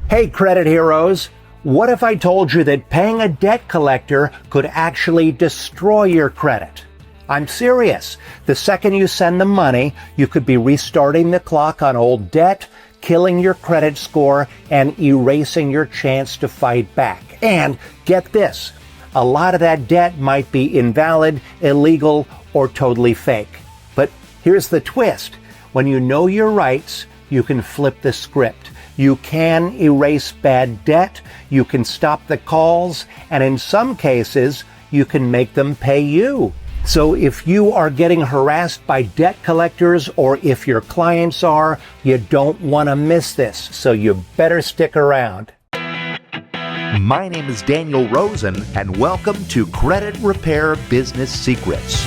Hey, credit heroes! What if I told you that paying a debt collector could actually destroy your credit? I'm serious. The second you send them money, you could be restarting the clock on old debt, killing your credit score, and erasing your chance to fight back. And get this, a lot of that debt might be invalid, illegal, or totally fake. But here's the twist. When you know your rights, you can flip the script. You can erase bad debt, you can stop the calls, and in some cases, you can make them pay you. So if you are getting harassed by debt collectors, or if your clients are, you don't want to miss this, so you better stick around. My name is Daniel Rosen, and welcome to Credit Repair Business Secrets.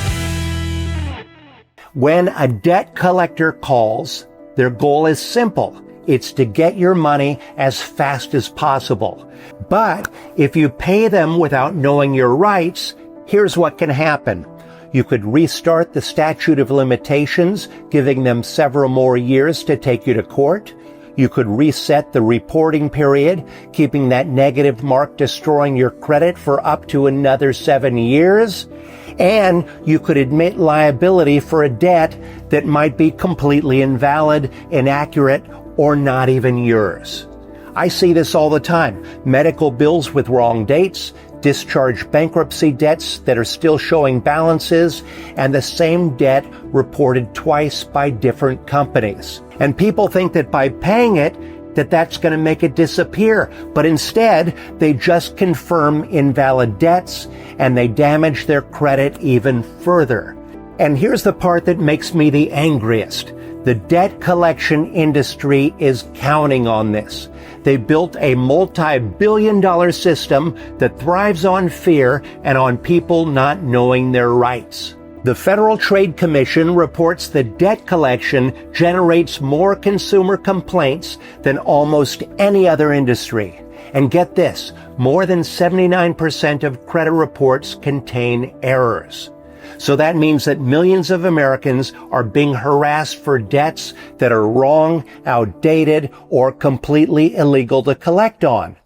When a debt collector calls, their goal is simple. It's to get your money as fast as possible. But if you pay them without knowing your rights, here's what can happen. You could restart the statute of limitations, giving them several more years to take you to court. You could reset the reporting period, keeping that negative mark destroying your credit for up to another 7 years. And you could admit liability for a debt that might be completely invalid, inaccurate, or not even yours. I see this all the time. Medical bills with wrong dates, discharge bankruptcy debts that are still showing balances, and the same debt reported twice by different companies. And people think that by paying it, that's going to make it disappear. But instead, they just confirm invalid debts and they damage their credit even further. And here's the part that makes me the angriest. The debt collection industry is counting on this. They built a multi-billion-dollar system that thrives on fear and on people not knowing their rights. The Federal Trade Commission reports that debt collection generates more consumer complaints than almost any other industry. And get this, more than 79% of credit reports contain errors. So that means that millions of Americans are being harassed for debts that are wrong, outdated, or completely illegal to collect on.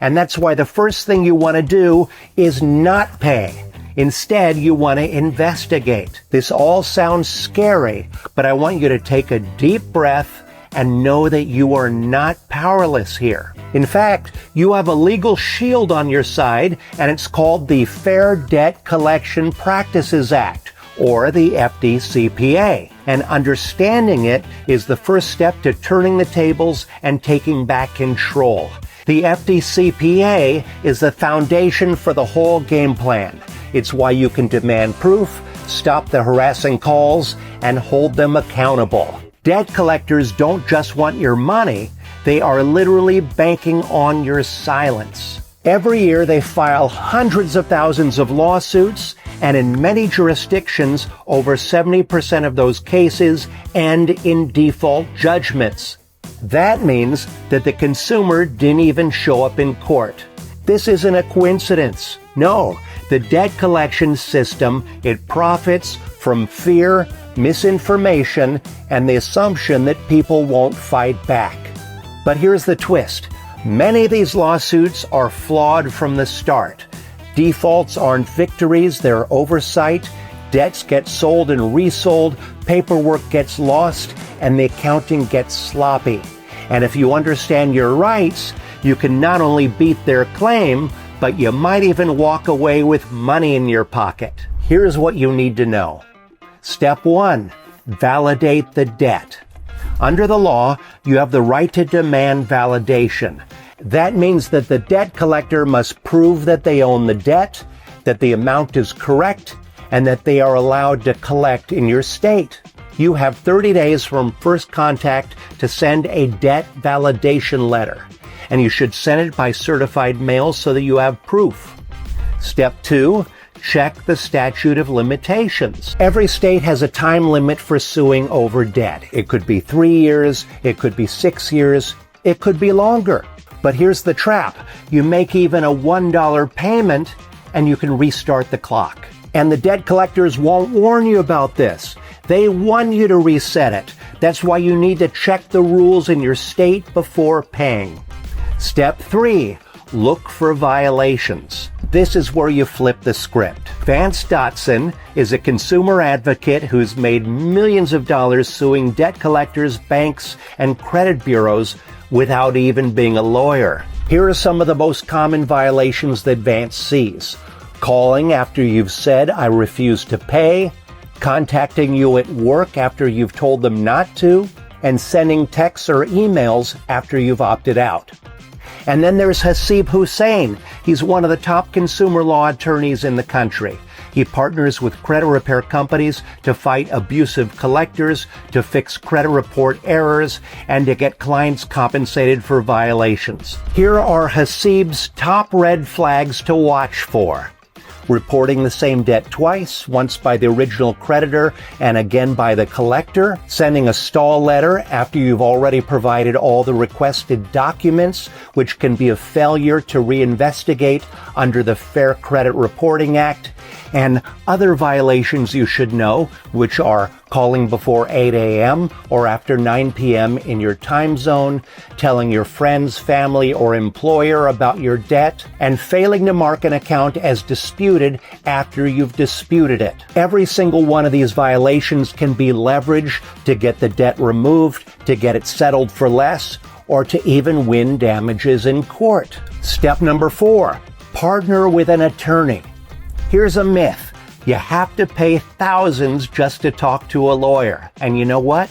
And that's why the first thing you want to do is not pay. Instead, you want to investigate. This all sounds scary, but I want you to take a deep breath and know that you are not powerless here. In fact, you have a legal shield on your side, and it's called the Fair Debt Collection Practices Act, or the FDCPA. And understanding it is the first step to turning the tables and taking back control. The FDCPA is the foundation for the whole game plan. It's why you can demand proof, stop the harassing calls, and hold them accountable. Debt collectors don't just want your money, they are literally banking on your silence. Every year they file hundreds of thousands of lawsuits, and in many jurisdictions, over 70% of those cases end in default judgments. That means that the consumer didn't even show up in court. This isn't a coincidence. No, the debt collection system, it profits from fear, misinformation, and the assumption that people won't fight back. But here's the twist. Many of these lawsuits are flawed from the start. Defaults aren't victories, they're oversight. Debts get sold and resold, paperwork gets lost, and the accounting gets sloppy. And if you understand your rights, you can not only beat their claim, but you might even walk away with money in your pocket. Here's what you need to know. Step 1, validate the debt. Under the law, you have the right to demand validation. That means that the debt collector must prove that they own the debt, that the amount is correct, and that they are allowed to collect in your state. You have 30 days from first contact to send a debt validation letter, and you should send it by certified mail so that you have proof. Step 2, check the statute of limitations. Every state has a time limit for suing over debt. It could be 3 years, it could be 6 years, it could be longer. But here's the trap. You make even a $1 payment and you can restart the clock. And the debt collectors won't warn you about this. They want you to reset it. That's why you need to check the rules in your state before paying. Step 3. Look for violations. This is where you flip the script. Vance Dotson is a consumer advocate who's made millions of dollars suing debt collectors, banks, and credit bureaus without even being a lawyer. Here are some of the most common violations that Vance sees. Calling after you've said, "I refuse to pay," contacting you at work after you've told them not to, and sending texts or emails after you've opted out. And then there's Hasib Hussein. He's one of the top consumer law attorneys in the country. He partners with credit repair companies to fight abusive collectors, to fix credit report errors, and to get clients compensated for violations. Here are Hasib's top red flags to watch for. Reporting the same debt twice, once by the original creditor and again by the collector. Sending a stall letter after you've already provided all the requested documents, which can be a failure to reinvestigate under the Fair Credit Reporting Act. And other violations you should know, which are calling before 8 a.m. or after 9 p.m. in your time zone, telling your friends, family, or employer about your debt, and failing to mark an account as disputed after you've disputed it. Every single one of these violations can be leveraged to get the debt removed, to get it settled for less, or to even win damages in court. Step number 4, partner with an attorney. Here's a myth. You have to pay thousands just to talk to a lawyer. And you know what?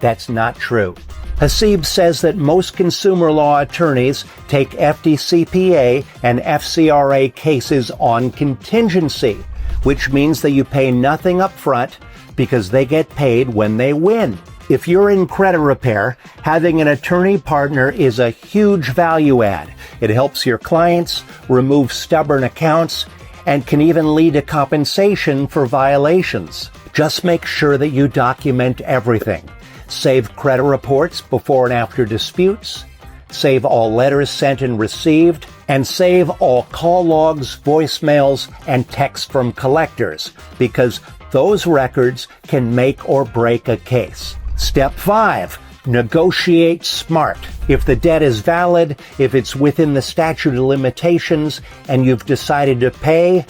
That's not true. Hasib says that most consumer law attorneys take FDCPA and FCRA cases on contingency, which means that you pay nothing up front because they get paid when they win. If you're in credit repair, having an attorney partner is a huge value add. It helps your clients remove stubborn accounts and can even lead to compensation for violations. Just make sure that you document everything. Save credit reports before and after disputes, save all letters sent and received, and save all call logs, voicemails, and texts from collectors, because those records can make or break a case. Step 5. Negotiate smart. If the debt is valid, if it's within the statute of limitations, and you've decided to pay,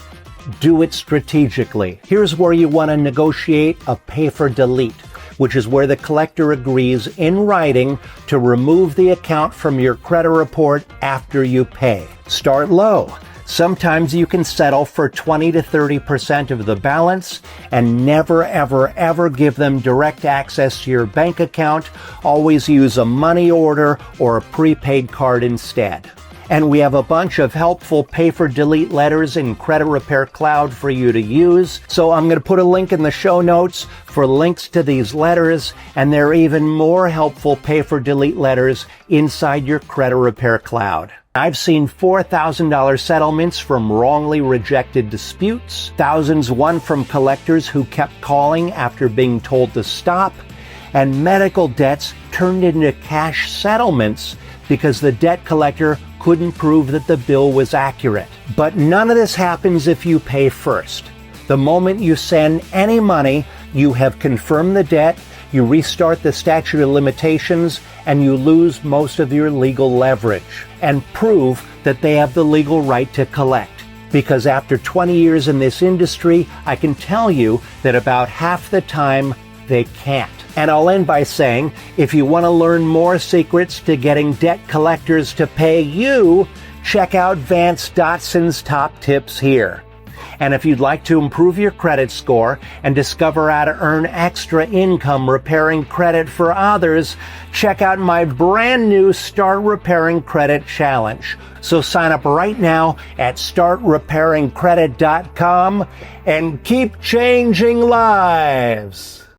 do it strategically. Here's where you want to negotiate a pay for delete, which is where the collector agrees in writing to remove the account from your credit report after you pay. Start low. Sometimes you can settle for 20 to 30% of the balance and never, ever, ever give them direct access to your bank account. Always use a money order or a prepaid card instead. And we have a bunch of helpful pay-for-delete letters in Credit Repair Cloud for you to use. So I'm going to put a link in the show notes for links to these letters, and there are even more helpful pay-for-delete letters inside your Credit Repair Cloud. I've seen $4,000 settlements from wrongly rejected disputes, thousands won from collectors who kept calling after being told to stop, and medical debts turned into cash settlements because the debt collector couldn't prove that the bill was accurate. But none of this happens if you pay first. The moment you send any money, you have confirmed the debt, you restart the statute of limitations, and you lose most of your legal leverage and prove that they have the legal right to collect. Because after 20 years in this industry, I can tell you that about half the time they can't. And I'll end by saying, if you want to learn more secrets to getting debt collectors to pay you, check out Vance Dotson's top tips here. And if you'd like to improve your credit score and discover how to earn extra income repairing credit for others, check out my brand new Start Repairing Credit Challenge. So sign up right now at startrepairingcredit.com and keep changing lives.